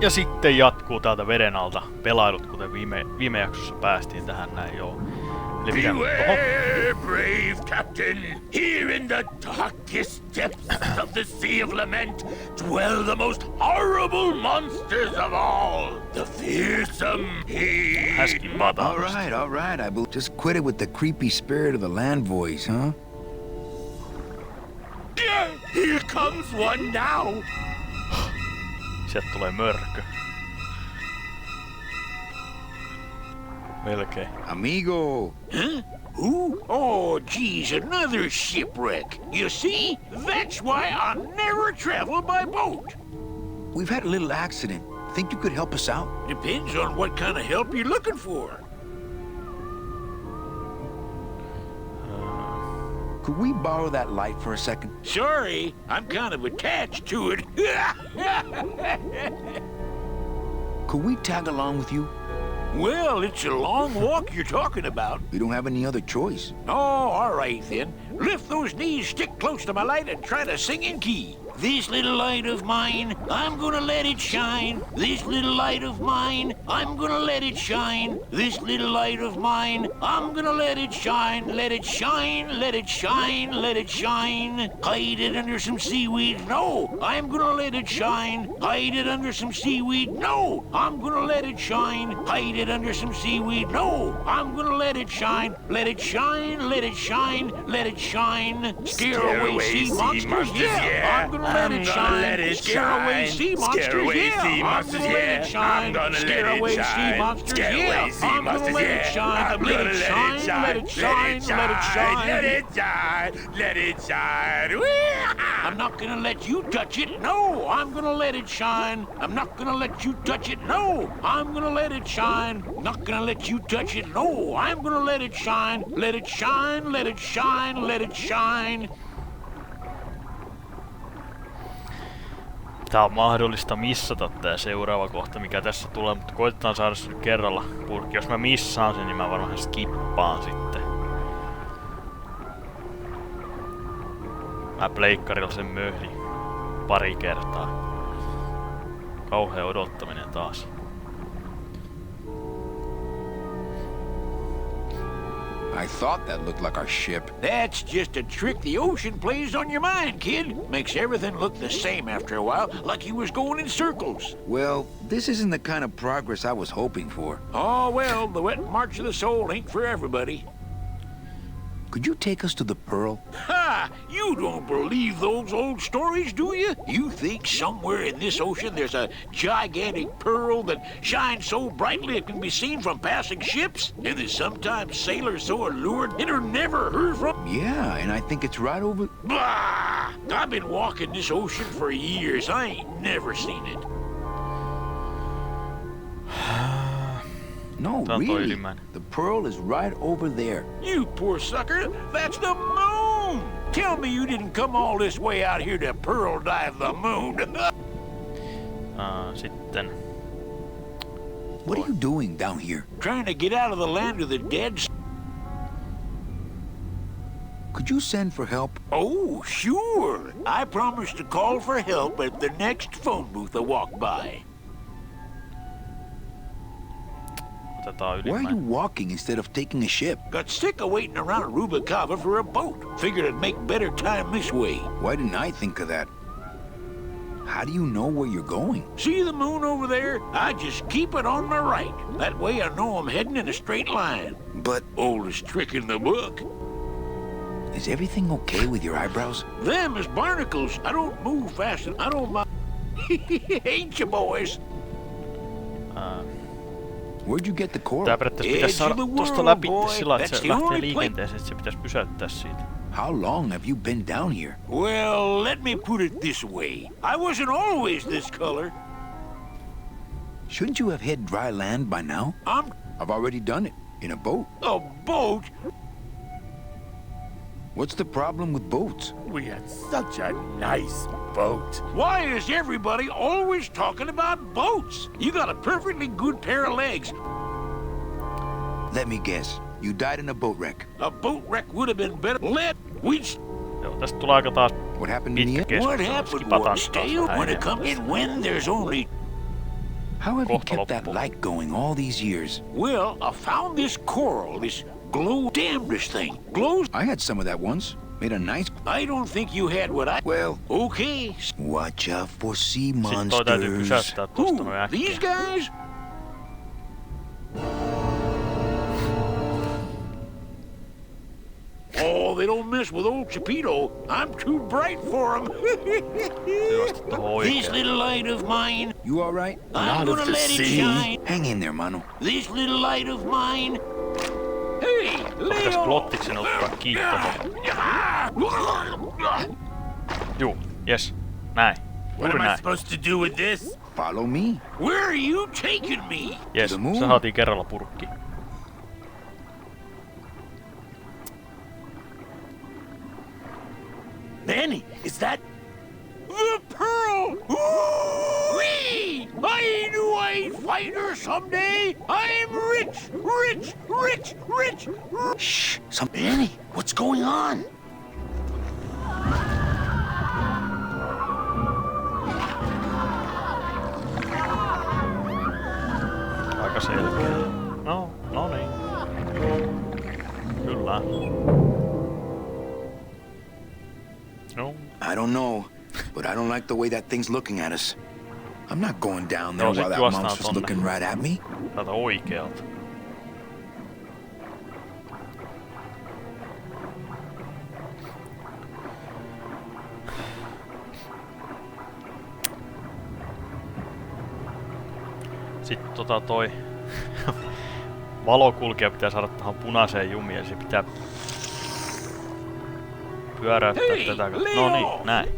Ja sitten jatkuu täältä veden alta pelailut, kuten viime jaksossa päästiin tähän näin joo. Eli beware, brave captain! Here in the darkest depths of the Sea of Lament dwell the most horrible monsters of all! The fearsome All right. I just quit it with the creepy spirit of the land voice, huh? Here comes one now! Sieltä tulee mörkö. Melkein. Amigo! Huh? Who? Oh, geez, another shipwreck. You see? That's why I'll never travel by boat. We've had a little accident. Think you could help us out? Depends on what kind of help you're looking for. Could we borrow that light for a second? Sorry, I'm kind of attached to it. Could we tag along with you? Well, it's a long walk you're talking about. We don't have any other choice. Oh, all right then. Lift those knees, stick close to my light, and try to sing in key. This little light of mine, I'm gonna let it shine. This little light of mine, I'm gonna let it shine. This little light of mine, I'm gonna let it shine. Let it shine, let it shine, let it shine. Hide it under some seaweed. No, I'm gonna let it shine. Hide it under some seaweed. No, I'm gonna let it shine. Hide it under some seaweed. No, I'm gonna let it shine. Let it shine, let it shine, let it shine. Scare away sea monsters. Yeah, I'm gonna let it shine. Scare away sea monsters. Yeah, I'm gonna let it shine. Scare away sea monsters. Yeah, I'm gonna let it shine. Let it shine. Let it shine. Let it shine. Let it shine. Let it shine. I'm not gonna let you touch it. No, I'm gonna let it shine. I'm not gonna let you touch it. No, I'm gonna let it shine. Not gonna let you touch it. No, I'm gonna let it shine. Let it shine. Let it shine. Let it shine. Tää on mahdollista missata tää seuraava kohta, mikä tässä tulee, mutta koitetaan saada se nyt kerralla purkki. Jos mä missaan sen, niin mä varmaan skippaan sitten. Mä pleikkarilla sen möhdin pari kertaa. Kauhea odottaminen taas. I thought that looked like our ship. That's just a trick the ocean plays on your mind, kid. Makes everything look the same after a while, like you was going in circles. Well, this isn't the kind of progress I was hoping for. Oh, well, the wet march of the soul ain't for everybody. Could you take us to the Pearl? Ha! You don't believe those old stories, do you? You think somewhere in this ocean there's a gigantic pearl that shines so brightly it can be seen from passing ships? And that sometimes sailors so allured and are never heard from? Yeah, and I think it's right over... Bah! I've been walking this ocean for years. I ain't never seen it. No, really. The Pearl is right over there. You poor sucker. That's the moon. Tell me you didn't come all this way out here to pearl dive the moon. Sitten. What are you doing down here? Trying to get out of the land of the dead. Could you send for help? Oh, sure. I promise to call for help at the next phone booth I walk by. Why are you walking instead of taking a ship? Got sick of waiting around Rubacava for a boat. Figured I'd make better time this way. Why didn't I think of that? How do you know where you're going? See the moon over there? I just keep it on my right. That way I know I'm heading in a straight line. But... Oldest trick in the book. Is everything okay with your eyebrows? Them is barnacles. I don't move fast and I don't mind. Ain't you, boys? Where'd you get the coral? Tää periaatteessa pitäis saada tosta läpi sillä, että se lähtee liikenteeseen, että se pitäis pysäyttää siitä. How long have you been down here? Well, let me put it this way. I wasn't always this color. Shouldn't you have hit dry land by now? I've already done it. In a boat. A boat? What's the problem with boats? We had such a nice boat. Why is everybody always talking about boats? You got a perfectly good pair of legs. Let me guess. You died in a boat wreck. A boat wreck would have been better. Joo, tästä tulee aika taas What happened in the end? What happened was, Dale, when it comes in when there's only... How have you Kohta kept that loppuu. light going all these years? Well, I found this coral, this glow damnedest thing. Glows. I had some of that once. Made a nice... I don't think you had what I... Well, Okay. watch out for sea Sitten toi täytyy monsters. pysäyttää tosta Who? noin äkkiä. These guys? Oh, they don't mess with old Chipito. I'm too bright for them. Juosta tohon This oikein. little light of mine, You all right? I'm gonna let it shine. Hang in there, mano. This little light of mine. Hey, Pitäis Leo! plottiksen ottaa kiinni tohon. Juu, jes. Näin. What Juuri am I näin. supposed to do with this? Follow me. Where are you taking me? Jes, the moon. se saatiin kerralla purkkiin. Manny, is that... The pearl! Whee! I knew I'd find her someday. I'm rich, rich, rich, rich. Shh. Manny, what's going on? Aika selkeä. No niin. Kyllä. No. I don't know, but I don't like the way that thing's looking at us. I'm not going down there No, sit while that juostaan monster's tonne. looking right at me. Täältä oikealta. Sitten toi valokulkija pitää saada tähän punaiseen jumiin, eli se pitää pyöräyttää Hei, tätä. Leo! No niin, näin.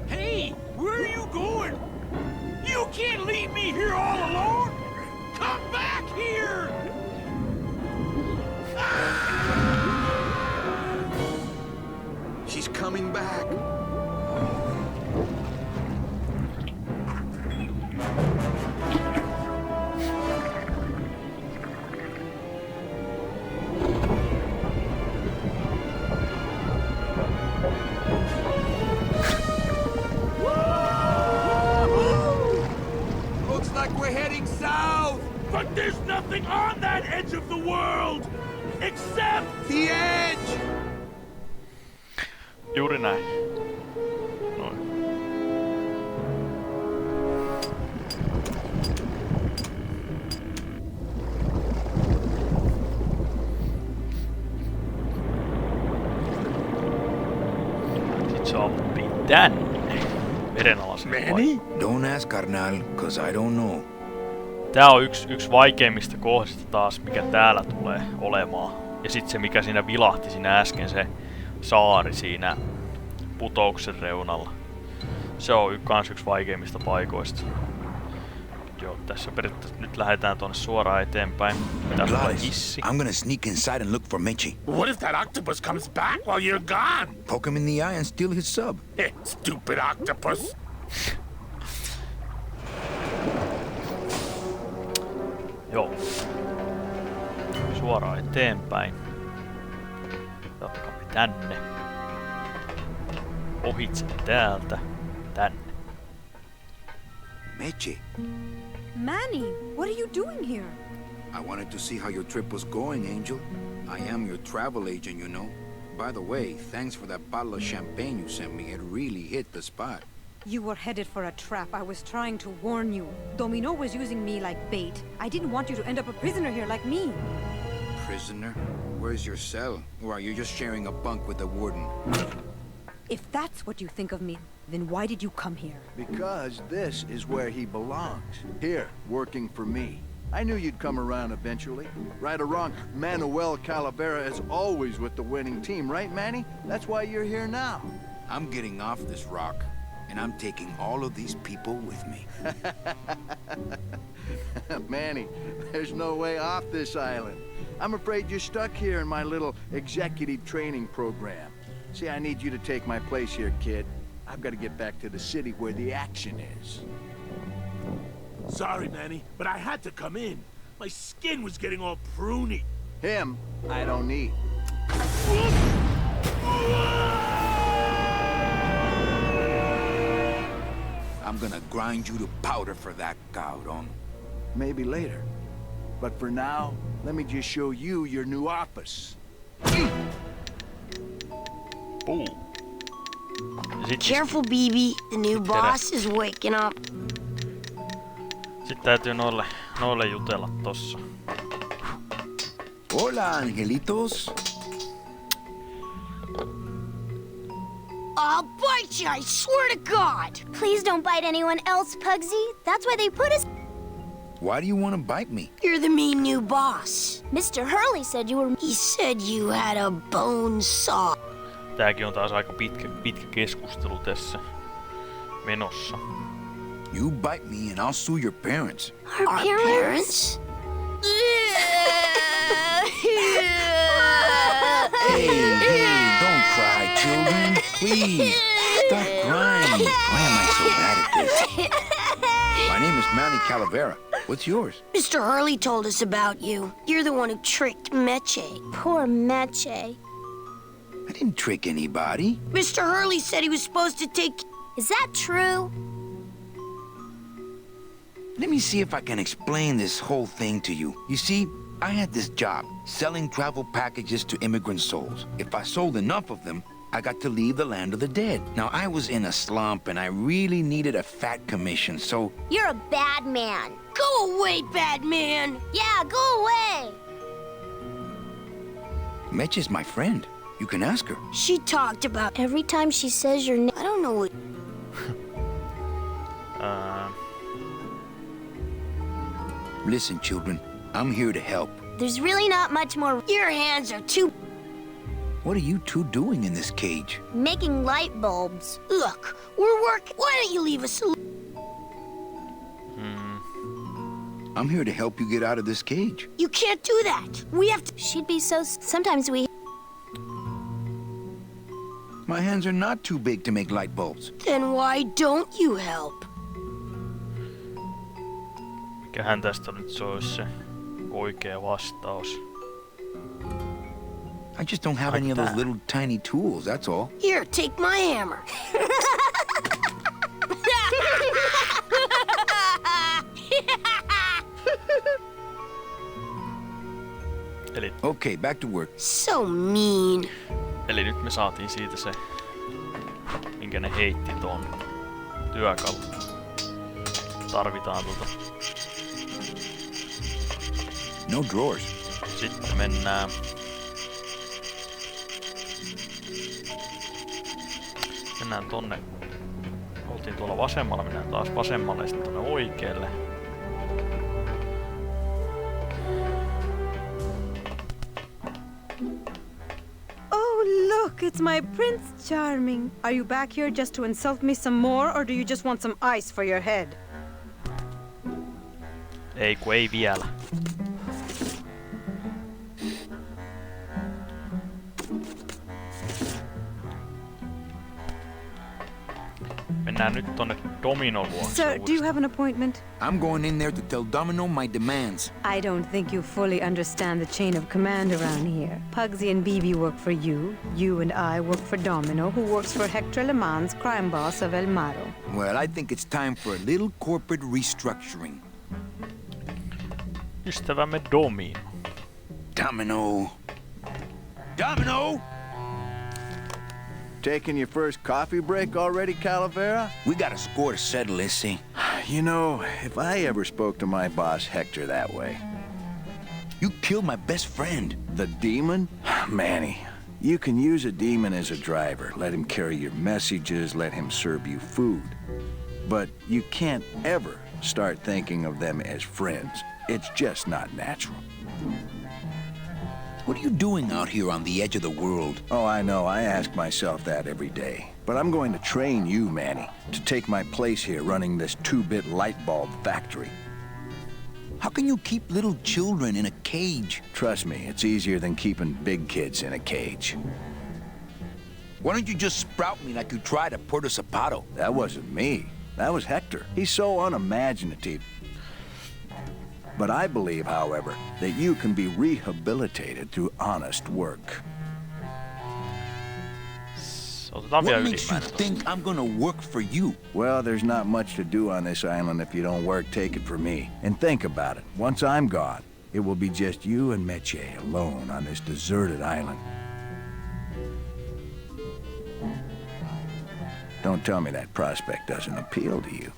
Hey, where are you going? You can't leave me here all alone. Come back here. She's coming back. Looks like we're heading south! But there's nothing on that edge of the world except The edge! Juuri näin. Noin. Sitten se ampii tänne. Vedenalaisen Manny? Don't ask, carnal, cause I don't know. Tää on yksi vaikeimmista kohdista taas, mikä täällä tulee olemaan. Ja sit se, mikä siinä vilahti siinä äsken, se saari siinä putouksen reunalla. Se on kans yksi vaikeimmista paikoista. Joo, tässä periaatteessa nyt lähdetään tonne suoraan eteenpäin. Pitää tulla Gladys, hissi. I'm gonna sneak inside and look for Mitchie. What if that octopus comes back while you're gone? Poke him in the eye and steal his sub. Stupid octopus. Joo. Suoraan eteenpäin. Jatkamme tänne. Ohitse täältä. Tänne. Mitchie, Manny, what are you doing here? I wanted to see how your trip was going, Angel. I am your travel agent, you know. By the way, thanks for that bottle of champagne you sent me. It really hit the spot. You were headed for a trap. I was trying to warn you. Domino was using me like bait. I didn't want you to end up a prisoner here like me. Prisoner? Where's your cell? Or are you just sharing a bunk with the warden? If that's what you think of me, then why did you come here? Because this is where he belongs. Here, working for me. I knew you'd come around eventually. Right or wrong, Manuel Calavera is always with the winning team, right, Manny? That's why you're here now. I'm getting off this rock, and I'm taking all of these people with me. Manny, there's no way off this island. I'm afraid you're stuck here in my little executive training program. See, I need you to take my place here, kid. I've got to get back to the city where the action is. Sorry, Manny, but I had to come in. My skin was getting all pruny. Him, I don't need. I'm gonna grind you to powder for that, cabrón. Maybe later. But for now, let me just show you your new office. Puu. Ja sit Careful, BB. The new boss is waking up. Sit täytyy noille jutella tossa. Hola, angelitos. I'll bite you, I swear to God! Please don't bite anyone else, Pugsy. That's why they put us... Why do you want to bite me? You're the mean new boss. Mr. Hurley said you were... He said you had a bone saw. Tääkin on taas aika pitkä keskustelu tässä menossa. You bite me and I'll sue your parents. Our parents? Hey, don't cry, children. Please, stop crying. Why am I so bad at this? My name is Manny Calavera. What's yours? Mr. Hurley told us about you. You're the one who tricked Meche. Poor Meche. I didn't trick anybody. Mr. Hurley said he was supposed to take... Is that true? Let me see if I can explain this whole thing to you. You see, I had this job, selling travel packages to immigrant souls. If I sold enough of them, I got to leave the land of the dead. Now, I was in a slump and I really needed a fat commission, so... You're a bad man. Go away, bad man! Yeah, go away! Mitch is my friend. You can ask her. She talked about every time she says your name. I don't know what... Listen, children, I'm here to help. There's really not much more... Your hands are too... What are you two doing in this cage? Making light bulbs. Look, we're working. Why don't you leave us alone? I'm here to help you get out of this cage. You can't do that. We have to... She'd be so... Sometimes we... My hands are not too big to make light bulbs. Then why don't you help? Mikähän tästä nyt se olisi se oikea vastaus? I just don't have any of those little tiny tools, that's all. Here, take my hammer. Eli, Okay, back to work. So mean. eli nyt me saatiin siitä se, minkä ne heitti ton työkalu. Tarvitaan No drawers. Sitten mennään. Mennään tonne. Oltiin tuolla vasemmalla, mennään taas vasemmalle ja sitten tonne oikealle. Oh, look, it's my Prince Charming. Are you back here just to insult me some more, or do you just want some ice for your head? Ei kun ei vielä. Mennään nyt tonne Dominon luokse. Sir, do you have an appointment? I'm going in there to tell Domino my demands. I don't think you fully understand the chain of command around here. Pugsy and BB work for you. You and I work for Domino, who works for Hector Le Mans, crime boss of El Maro. Well, I think it's time for a little corporate restructuring. Ystävämme Domino. Domino. Domino! Taking your first coffee break already, Calavera? We got a score to settle, Issy. You know, if I ever spoke to my boss Hector that way... You killed my best friend. The demon? Manny, you can use a demon as a driver. Let him carry your messages, let him serve you food. But you can't ever start thinking of them as friends. It's just not natural. What are you doing out here on the edge of the world? Oh, I know. I ask myself that every day. But I'm going to train you, Manny, to take my place here running this 2-bit light bulb factory. How can you keep little children in a cage? Trust me, it's easier than keeping big kids in a cage. Why don't you just sprout me like you tried at Puerto Zapato? That wasn't me. That was Hector. He's so unimaginative. But I believe, however, that you can be rehabilitated through honest work. Otetaan vielä What makes you ylimmäinen. think I'm gonna work for you? Well, there's not much to do on this island if you don't work, take it from me. And think about it. Once I'm gone, it will be just you and Meche alone on this deserted island. Don't tell me that prospect doesn't appeal to you.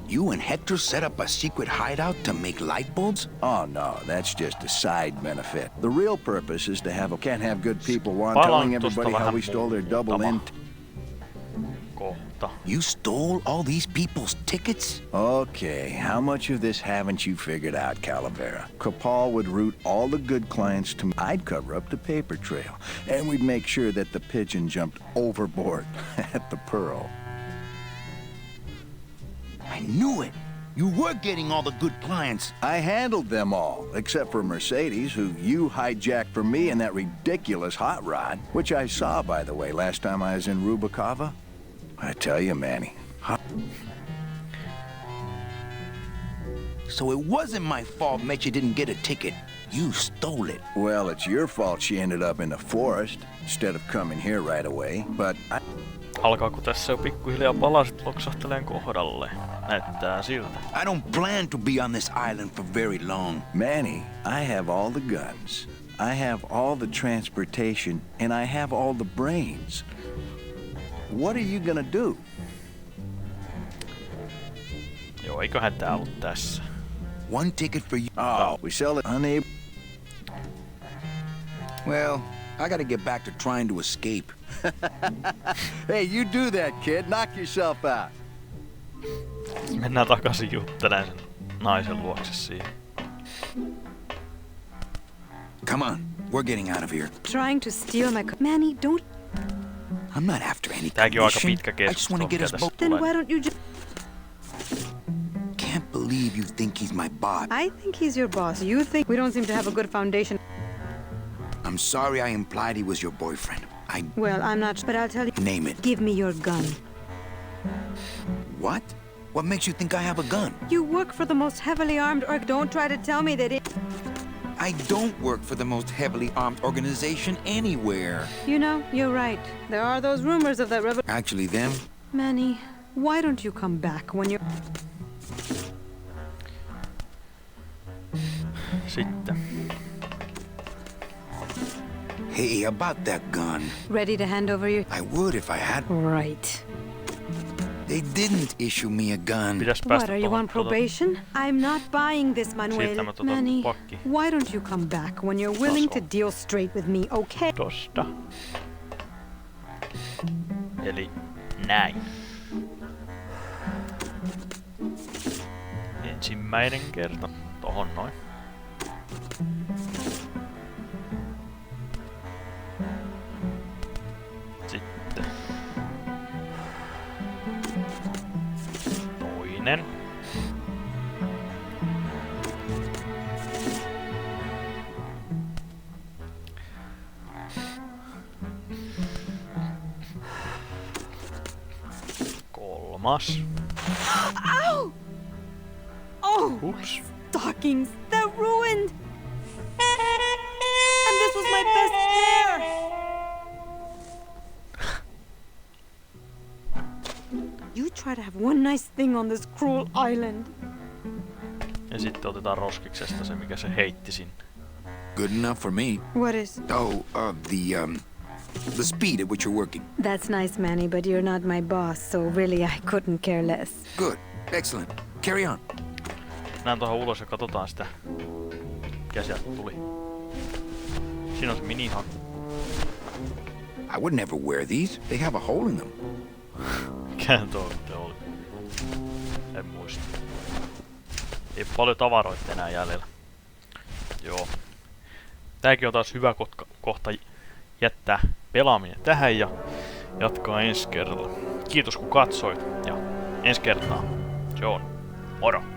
You and Hector set up a secret hideout to make light bulbs? Oh no, that's just a side benefit. The real purpose is to can't have good people Palaan telling tosta everybody how vähän we stole their double muuttama int. kohta. You stole all these people's tickets? Okay, how much of this haven't you figured out, Calavera? Capal would route all the good clients to... I'd cover up the paper trail, and we'd make sure that the pigeon jumped overboard at the Pearl. I knew it. You were getting all the good clients. I handled them all, except for Mercedes, who you hijacked from me in that ridiculous hot rod, which I saw, by the way, last time I was in Rubacava. I tell you, Manny. So it wasn't my fault Meche didn't get a ticket. You stole it. Well, it's your fault she ended up in the forest instead of coming here right away, but Alkaako tässä jo pikkuhiljaa palaset loksahteleen kohdalle? Näyttää siltä. I don't plan to be on this island for very long. Manny, I have all the guns. I have all the transportation, and I have all the brains. What are you gonna do? Joo, eiköhän tää ollut tässä. One ticket for you. Oh, we sell it unable. Well, I gotta get back to trying to escape. Hey, you do that, kid. Knock yourself out. Mennään takaisin juttelemaan sen naisen luokse siihen. Come on, we're getting out of here. Trying to steal my... Manny, don't... I'm not after any Tääkin on aika commission. pitkä I just want keskustelu, to get mikä us tässä both. Then tulee. why don't you just... Can't believe you think he's my boss. I think he's your boss. You think we don't seem to have a good foundation. I'm sorry I implied he was your boyfriend. Well, I'm not... But I'll tell you... Name it. Give me your gun. What? What makes you think I have a gun? You work for the most heavily armed Don't try to tell me that it... I don't work for the most heavily armed organization anywhere. You know, you're right. There are those rumors of that Actually, them? Manny, why don't you come back when you're... Sitten. Hey, about that gun. Ready to hand over your... I would if I had. Right. They didn't issue me a gun. Pitäis What, päästä are you on probation? I'm not buying this, Manuel. Siirtämä Manny, pakki. why don't you come back when you're willing to deal straight with me, okay? Tosta. Eli näin. Ensimmäinen kerta. Tohon noin. Sitten. Toinen. Kolmas. Ow! Oh, Oops. stockings, they're ruined! And this was my best pair! You try to have one nice thing on this cruel island. Ja sitten otetaan roskiksesta se, mikä se heitti sinne. Good enough for me. What is? Oh, the speed at which you're working. That's nice, Manny, but you're not my boss, so really I couldn't care less. Good. Excellent. Carry on. Mennään tuohon ulos ja katsotaan sitä, mikä sieltä tuli. Siinä on se minihakku. I would never wear these. They have a hole in them. Mikähän tuo oli? En muista. Ei paljon tavaroita enää jäljellä. Joo. Tääkin on taas hyvä kohta jättää pelaaminen tähän ja jatkaa ensi kerralla. Kiitos kun katsoit ja ensi kertaa. Se on. Moro!